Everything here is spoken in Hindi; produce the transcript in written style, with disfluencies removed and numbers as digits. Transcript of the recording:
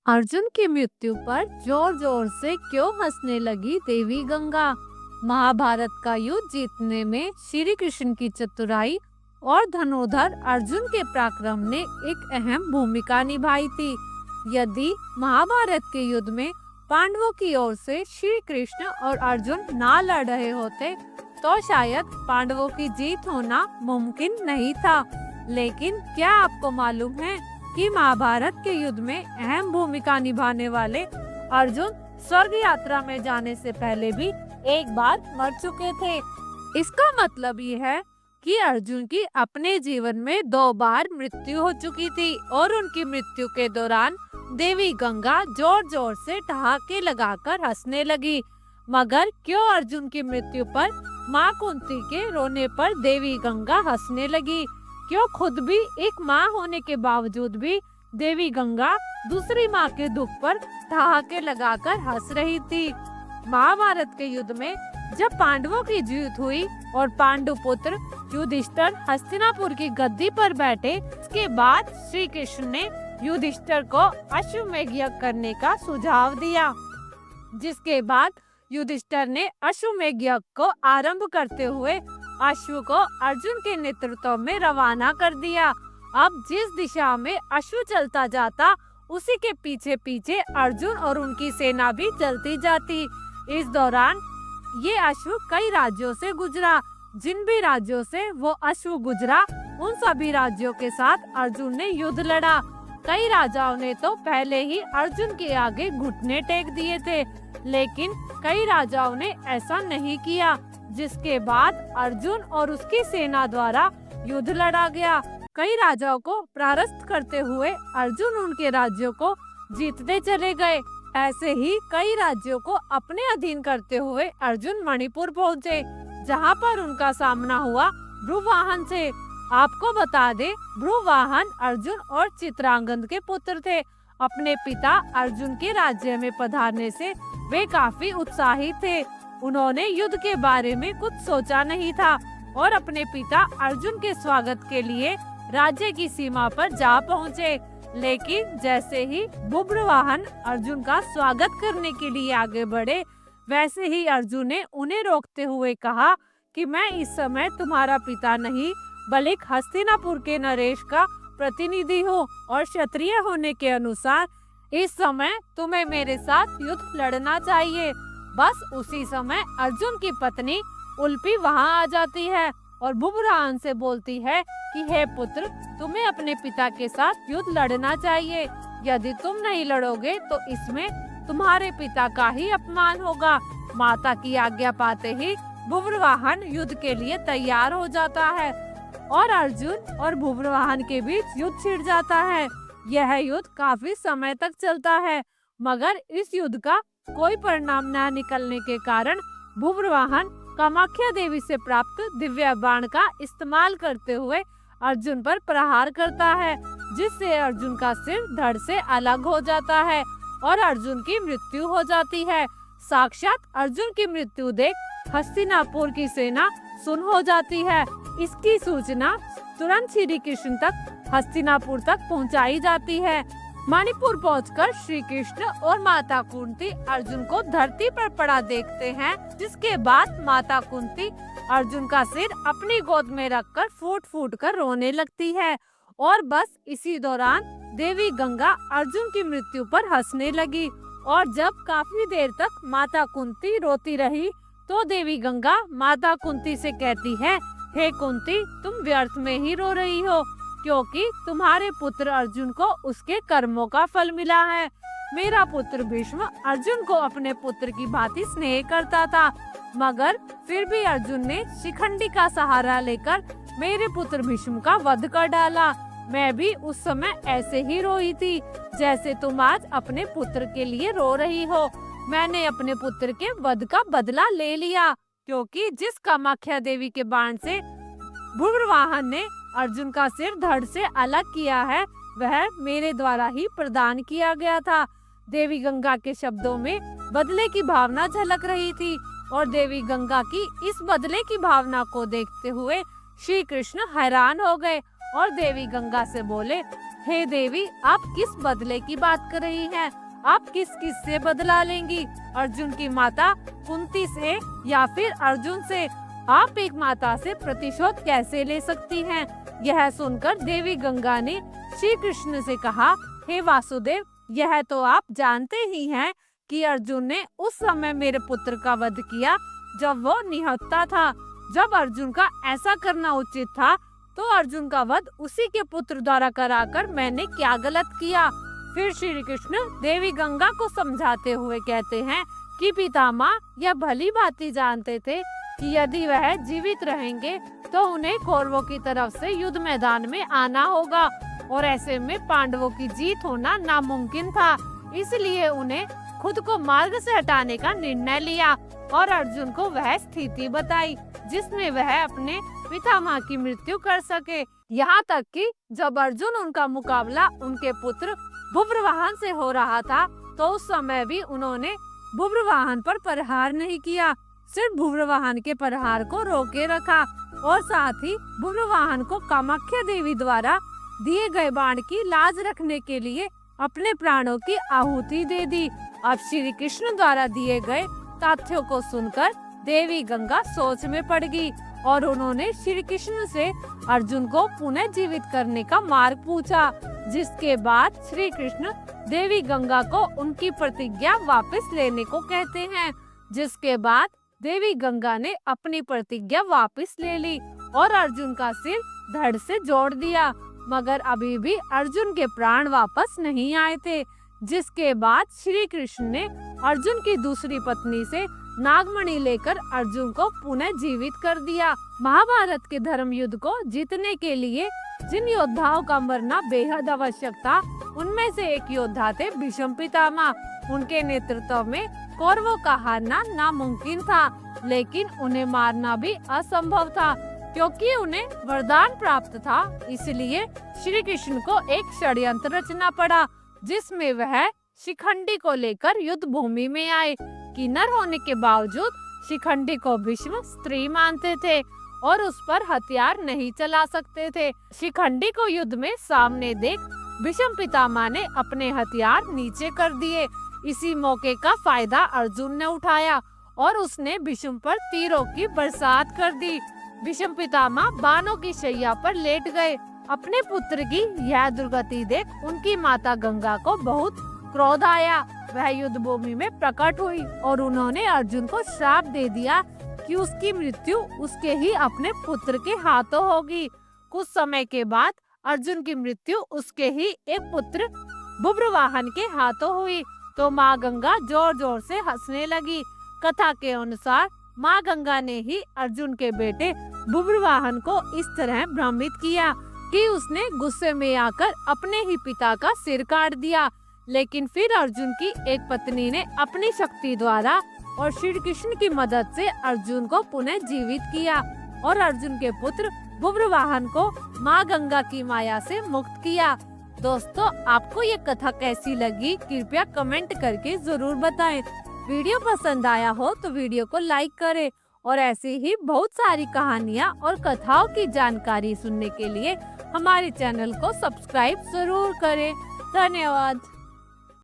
अर्जुन की मृत्यु पर जोर जोर से क्यों हंसने लगी देवी गंगा। महाभारत का युद्ध जीतने में श्री कृष्ण की चतुराई और धनुर्धर अर्जुन के पराक्रम ने एक अहम भूमिका निभाई थी। यदि महाभारत के युद्ध में पांडवों की ओर से श्री कृष्ण और अर्जुन ना लड़ रहे होते तो शायद पांडवों की जीत होना मुमकिन नहीं था। लेकिन क्या आपको मालूम है कि महाभारत के युद्ध में अहम भूमिका निभाने वाले अर्जुन स्वर्ग यात्रा में जाने से पहले भी एक बार मर चुके थे। इसका मतलब ये है कि अर्जुन की अपने जीवन में 2 बार मृत्यु हो चुकी थी और उनकी मृत्यु के दौरान देवी गंगा जोर जोर से ठहाके लगाकर हंसने लगी। मगर क्यों अर्जुन की मृत्यु पर माँ कुंती के रोने पर देवी गंगा हंसने लगी? क्यों खुद भी एक माँ होने के बावजूद भी देवी गंगा दूसरी माँ के दुख पर ठहाके लगाकर हंस रही थी? महाभारत के युद्ध में जब पांडवों की जीत हुई और पांडु पुत्र युधिष्ठिर हस्तिनापुर की गद्दी पर बैठे, उसके बाद श्री कृष्ण ने युधिष्ठिर को अश्वमेध यज्ञ करने का सुझाव दिया, जिसके बाद युधिष्ठिर ने अश्वमेध यज्ञ को आरंभ करते हुए अश्व को अर्जुन के नेतृत्व में रवाना कर दिया। अब जिस दिशा में अश्व चलता जाता उसी के पीछे पीछे अर्जुन और उनकी सेना भी चलती जाती। इस दौरान ये अश्व कई राज्यों से गुजरा। जिन भी राज्यों से वो अश्व गुजरा उन सभी राज्यों के साथ अर्जुन ने युद्ध लड़ा। कई राजाओं ने तो पहले ही अर्जुन के आगे घुटने टेक दिए थे, लेकिन कई राजाओं ने ऐसा नहीं किया, जिसके बाद अर्जुन और उसकी सेना द्वारा युद्ध लड़ा गया। कई राजाओं को परास्त करते हुए अर्जुन उनके राज्यों को जीतते चले गए। ऐसे ही कई राज्यों को अपने अधीन करते हुए अर्जुन मणिपुर पहुँचे, जहाँ पर उनका सामना हुआ भ्रुवाहन से। आपको बता दे, भ्रुवाहन अर्जुन और चित्रांगद के पुत्र थे। अपने पिता अर्जुन के राज्य में पधारने से वे काफी उत्साहित थे। उन्होंने युद्ध के बारे में कुछ सोचा नहीं था और अपने पिता अर्जुन के स्वागत के लिए राज्य की सीमा पर जा पहुँचे। लेकिन जैसे ही भ्रुवाहन अर्जुन का स्वागत करने के लिए आगे बढ़े, वैसे ही अर्जुन ने उन्हें रोकते हुए कहा कि मैं इस समय तुम्हारा पिता नहीं बल्कि हस्तिनापुर के नरेश का प्रतिनिधि हूँ और क्षत्रिय होने के अनुसार इस समय तुम्हें मेरे साथ युद्ध लड़ना चाहिए। बस उसी समय अर्जुन की पत्नी उल्पी वहाँ आ जाती है और भ्रुवाहन से बोलती है कि हे पुत्र, तुम्हें अपने पिता के साथ युद्ध लड़ना चाहिए। यदि तुम नहीं लड़ोगे तो इसमें तुम्हारे पिता का ही अपमान होगा। माता की आज्ञा पाते ही भ्रुवाहन युद्ध के लिए तैयार हो जाता है और अर्जुन और भ्रुवाहन के बीच युद्ध छिड़ जाता है। यह युद्ध काफी समय तक चलता है, मगर इस युद्ध का कोई परिणाम न निकलने के कारण भ्रुवाहन कामाख्या देवी से प्राप्त दिव्य बाण का इस्तेमाल करते हुए अर्जुन पर प्रहार करता है, जिससे अर्जुन का सिर धड़ से अलग हो जाता है और अर्जुन की मृत्यु हो जाती है। साक्षात अर्जुन की मृत्यु देख हस्तिनापुर की सेना सुन्न हो जाती है। इसकी सूचना तुरंत श्री कृष्ण तक हस्तिनापुर तक पहुंचाई जाती है। मणिपुर पहुंचकर श्री कृष्ण और माता कुंती अर्जुन को धरती पर पड़ा देखते हैं, जिसके बाद माता कुंती अर्जुन का सिर अपनी गोद में रखकर फूट फूट कर रोने लगती है। और बस इसी दौरान देवी गंगा अर्जुन की मृत्यु पर हंसने लगी। और जब काफी देर तक माता कुंती रोती रही तो देवी गंगा माता कुंती से कहती है, हे कुंती, तुम व्यर्थ में ही रो रही हो, क्योंकि तुम्हारे पुत्र अर्जुन को उसके कर्मों का फल मिला है। मेरा पुत्र भीष्म अर्जुन को अपने पुत्र की भांति स्नेह करता था, मगर फिर भी अर्जुन ने शिखंडी का सहारा लेकर मेरे पुत्र भीष्म का वध कर डाला। मैं भी उस समय ऐसे ही रोई थी जैसे तुम आज अपने पुत्र के लिए रो रही हो। मैंने अपने पुत्र के वध का बदला ले लिया, क्योंकि जिस कामाख्या देवी के बाण से भ्रुवाहन ने अर्जुन का सिर धड़ से अलग किया है, वह मेरे द्वारा ही प्रदान किया गया था। देवी गंगा के शब्दों में बदले की भावना झलक रही थी और देवी गंगा की इस बदले की भावना को देखते हुए श्री कृष्ण हैरान हो गए और देवी गंगा से बोले, हे देवी, आप किस बदले की बात कर रही हैं? आप किस किस से बदला लेंगी? अर्जुन की माता कुंती से या फिर अर्जुन से? आप एक माता से प्रतिशोध कैसे ले सकती हैं? यह सुनकर देवी गंगा ने श्री कृष्ण से कहा, हे वासुदेव, यह तो आप जानते ही हैं कि अर्जुन ने उस समय मेरे पुत्र का वध किया जब वो निहत्था था। जब अर्जुन का ऐसा करना उचित था तो अर्जुन का वध उसी के पुत्र द्वारा कराकर मैंने क्या गलत किया? फिर श्री कृष्ण देवी गंगा को समझाते हुए कहते हैं कि पितामह यह भली भांति जानते थे कि यदि वह जीवित रहेंगे तो उन्हें कौरवों की तरफ से युद्ध मैदान में आना होगा और ऐसे में पांडवों की जीत होना नामुमकिन था। इसलिए उन्हें खुद को मार्ग से हटाने का निर्णय लिया और अर्जुन को वह स्थिति बताई जिसमें वह अपने पितामह की मृत्यु कर सके। यहाँ तक कि जब अर्जुन उनका मुकाबला उनके पुत्र भुब्रवाहन से हो रहा था तो उस समय भी उन्होंने भुब्रवाहन पर प्रहार नहीं किया, सिर्फ भुब्रवाहन के प्रहार को रोके रखा और साथ ही भुब्रवाहन को कामाख्या देवी द्वारा दिए गए बाण की लाज रखने के लिए अपने प्राणों की आहुति दे दी। अब श्री कृष्ण द्वारा दिए गए तथ्यों को सुनकर देवी गंगा सोच में पड़ गई और उन्होंने श्री कृष्ण से अर्जुन को पुनः जीवित करने का मार्ग पूछा, जिसके बाद श्री कृष्ण देवी गंगा को उनकी प्रतिज्ञा वापस लेने को कहते हैं। जिसके बाद देवी गंगा ने अपनी प्रतिज्ञा वापस ले ली और अर्जुन का सिर धड़ से जोड़ दिया, मगर अभी भी अर्जुन के प्राण वापस नहीं आए थे। जिसके बाद श्री कृष्ण ने अर्जुन की दूसरी पत्नी से नागमणि लेकर अर्जुन को पुनः जीवित कर दिया। महाभारत के धर्म युद्ध को जीतने के लिए जिन योद्धाओं का मरना बेहद आवश्यक था, उनमें से एक योद्धा थे भीष्म पितामह। उनके नेतृत्व में कौरवों का हारना नामुमकिन था, लेकिन उन्हें मारना भी असंभव था क्योंकि उन्हें वरदान प्राप्त था। इसलिए श्री कृष्ण को एक षड्यंत्र रचना पड़ा जिसमें वह शिखंडी को लेकर युद्ध भूमि में आए। किन्नर होने के बावजूद शिखंडी को भीष्म स्त्री मानते थे और उस पर हथियार नहीं चला सकते थे। शिखंडी को युद्ध में सामने देख भीष्म पितामह ने अपने हथियार नीचे कर दिए। इसी मौके का फायदा अर्जुन ने उठाया और उसने भीष्म पर तीरों की बरसात कर दी। भीष्म पितामह बाणों की शैया पर लेट गए। अपने पुत्र की यह दुर्गति देख उनकी माता गंगा को बहुत क्रोध आया। वह युद्ध भूमि में प्रकट हुई और उन्होंने अर्जुन को श्राप दे दिया कि उसकी मृत्यु उसके ही अपने पुत्र के हाथों होगी। कुछ समय के बाद अर्जुन की मृत्यु उसके ही एक पुत्र भुब्रवाहन के हाथों हुई तो माँ गंगा जोर जोर से हंसने लगी। कथा के अनुसार माँ गंगा ने ही अर्जुन के बेटे भुब्रवाहन को इस तरह भ्रमित किया कि उसने गुस्से में आकर अपने ही पिता का सिर काट दिया। लेकिन फिर अर्जुन की एक पत्नी ने अपनी शक्ति द्वारा और श्री कृष्ण की मदद से अर्जुन को पुनः जीवित किया और अर्जुन के पुत्र भुब्रवाहन को माँ गंगा की माया से मुक्त किया। दोस्तों, आपको ये कथा कैसी लगी कृपया कमेंट करके जरूर बताएं। वीडियो पसंद आया हो तो वीडियो को लाइक करें और ऐसी ही बहुत सारी कहानियाँ और कथाओं की जानकारी सुनने के लिए हमारे चैनल को सब्सक्राइब जरूर करें। धन्यवाद।